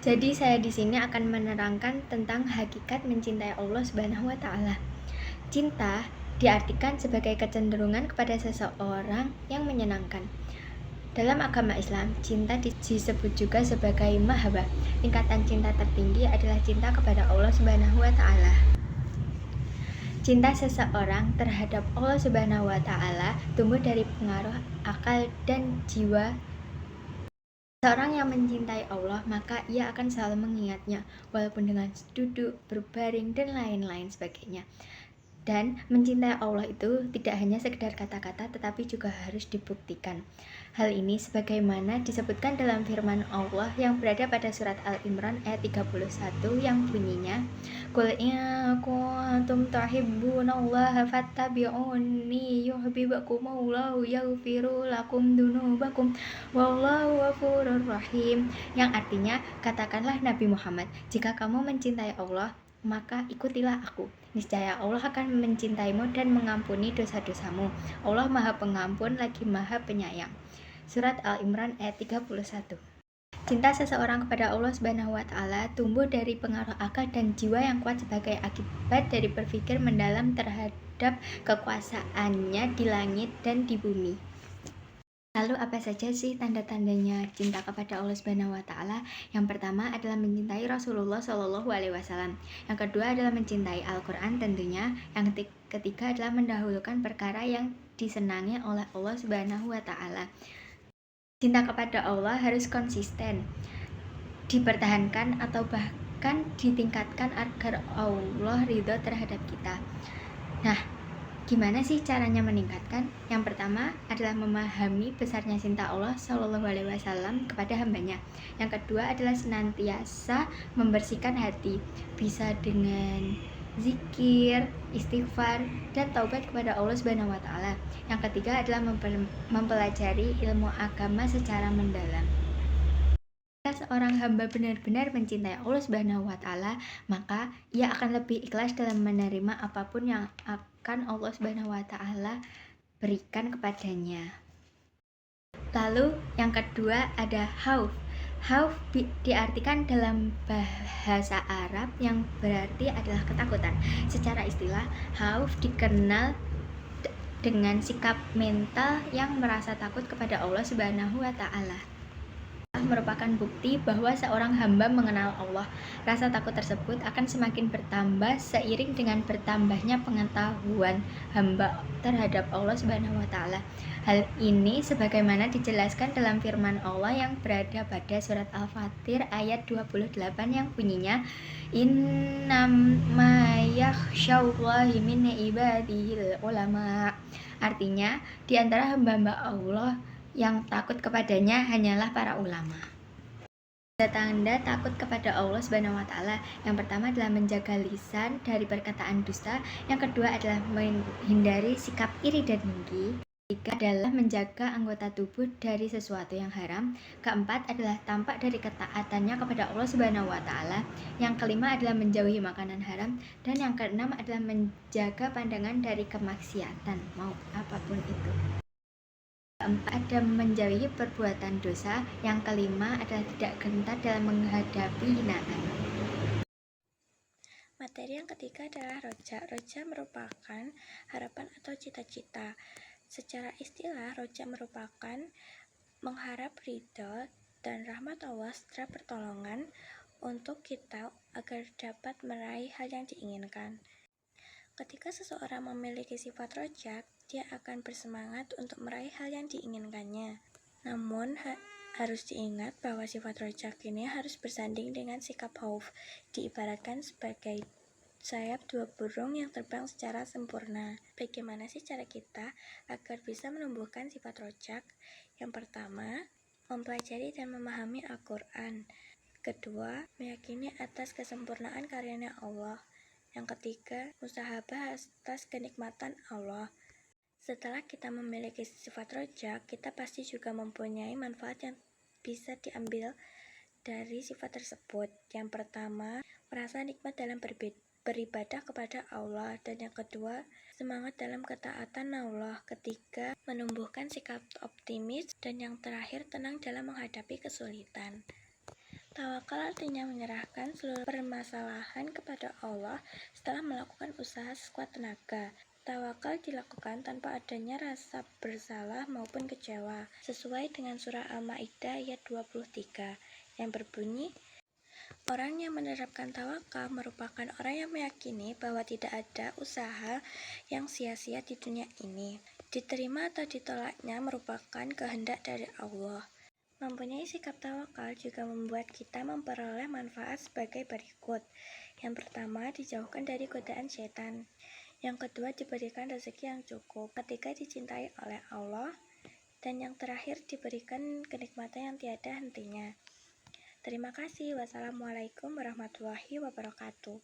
Jadi saya di sini akan menerangkan tentang hakikat mencintai Allah Subhanahu wa taala. Cinta diartikan sebagai kecenderungan kepada seseorang yang menyenangkan. Dalam agama Islam, cinta disebut juga sebagai mahabbah. Tingkatan cinta tertinggi adalah cinta kepada Allah Subhanahu wa taala. Cinta seseorang terhadap Allah Subhanahu wa taala tumbuh dari pengaruh akal dan jiwa. Seorang yang mencintai Allah, maka ia akan selalu mengingatnya, walaupun dengan duduk, berbaring, dan lain-lain sebagainya. Dan mencintai Allah itu tidak hanya sekedar kata-kata, tetapi juga harus dibuktikan. Hal ini sebagaimana disebutkan dalam firman Allah yang berada pada surat Al-Imran ayat 31 yang bunyinya, Qul in kuntum tuhibbunallaha fattabi'uni yuhibbukumullahu yaghfiru lakum dzunubakum wallahu ghafurur rahim. Yang artinya, katakanlah Nabi Muhammad, jika kamu mencintai Allah, maka ikutilah aku. Niscaya Allah akan mencintaimu dan mengampuni dosa-dosamu. Allah Maha Pengampun lagi Maha Penyayang. Surat Al-Imran ayat 31. Cinta seseorang kepada Allah Subhanahu wa taala tumbuh dari pengaruh akal dan jiwa yang kuat sebagai akibat dari berpikir mendalam terhadap kekuasaannya di langit dan di bumi. Lalu apa saja sih tanda-tandanya cinta kepada Allah Subhanahu wa taala? Yang pertama adalah mencintai Rasulullah Shallallahu alaihi wasallam. Yang kedua adalah mencintai Al-Qur'an tentunya. Yang ketiga adalah mendahulukan perkara yang disenangi oleh Allah Subhanahu wa taala. Cinta kepada Allah harus konsisten, dipertahankan atau bahkan ditingkatkan agar Allah ridho terhadap kita. Nah, gimana sih caranya meningkatkan? Yang pertama adalah memahami besarnya cinta Allah Shallallahu alaihi wasallam kepada hambanya. Yang kedua adalah senantiasa membersihkan hati, bisa dengan zikir, istighfar, dan taubat kepada Allah Subhanahu wa taala. Yang ketiga adalah mempelajari ilmu agama secara mendalam. Jika seorang hamba benar-benar mencintai Allah Subhanahu wa taala, maka ia akan lebih ikhlas dalam menerima apapun yang akan Allah Subhanahu wa taala berikan kepadanya. Lalu yang kedua ada khauf. Khauf diartikan dalam bahasa Arab yang berarti adalah ketakutan. Secara istilah, khauf dikenal dengan sikap mental yang merasa takut kepada Allah Subhanahu wa taala. Merupakan bukti bahwa seorang hamba mengenal Allah. Rasa takut tersebut akan semakin bertambah seiring dengan bertambahnya pengetahuan hamba terhadap Allah Subhanahu wa taala. Hal ini sebagaimana dijelaskan dalam firman Allah yang berada pada surat Al-Fatir ayat 28 yang bunyinya, Innama yakhsyallahi min ibadihil ulama. Artinya, di antara hamba-hamba Allah yang takut kepadanya hanyalah para ulama. Tanda takut kepada Allah Subhanahu wa taala. Yang pertama adalah menjaga lisan dari perkataan dusta, yang kedua adalah menghindari sikap iri dan dengki. Ketiga adalah menjaga anggota tubuh dari sesuatu yang haram. Keempat adalah tampak dari ketaatannya kepada Allah Subhanahu wa taala. Yang kelima adalah menjauhi makanan haram, dan yang keenam adalah menjaga pandangan dari kemaksiatan, mau apapun itu. Keempat adalah menjauhi perbuatan dosa. Yang kelima adalah tidak gentar dalam menghadapi hinaan. Materi yang ketiga adalah roja. Roja merupakan harapan atau cita-cita. Secara istilah, roja merupakan mengharap ridho dan rahmat Allah serta pertolongan untuk kita agar dapat meraih hal yang diinginkan. Ketika seseorang memiliki sifat roja, dia akan bersemangat untuk meraih hal yang diinginkannya. Namun, harus diingat bahwa sifat rojak ini harus bersanding dengan sikap khauf, diibaratkan sebagai sayap dua burung yang terbang secara sempurna. Bagaimana sih cara kita agar bisa menumbuhkan sifat rojak? Yang pertama, mempelajari dan memahami Al-Quran. Kedua, meyakini atas kesempurnaan karyanya Allah. Yang ketiga, musyahabah atas kenikmatan Allah. Setelah kita memiliki sifat rojak, kita pasti juga mempunyai manfaat yang bisa diambil dari sifat tersebut. Yang pertama, merasa nikmat dalam beribadah kepada Allah. Dan yang kedua, semangat dalam ketaatan Allah. Ketiga, menumbuhkan sikap optimis. Dan yang terakhir, tenang dalam menghadapi kesulitan. Tawakal artinya menyerahkan seluruh permasalahan kepada Allah setelah melakukan usaha sekuat tenaga. Tawakal dilakukan tanpa adanya rasa bersalah maupun kecewa, sesuai dengan surah Al-Maidah ayat 23 yang berbunyi, orang yang menerapkan tawakal merupakan orang yang meyakini bahwa tidak ada usaha yang sia-sia di dunia ini. Diterima atau ditolaknya merupakan kehendak dari Allah. Mempunyai sikap tawakal juga membuat kita memperoleh manfaat sebagai berikut. Yang pertama, dijauhkan dari godaan setan. Yang kedua, diberikan rezeki yang cukup ketika dicintai oleh Allah. Dan yang terakhir, diberikan kenikmatan yang tiada hentinya. Terima kasih. Wassalamualaikum warahmatullahi wabarakatuh.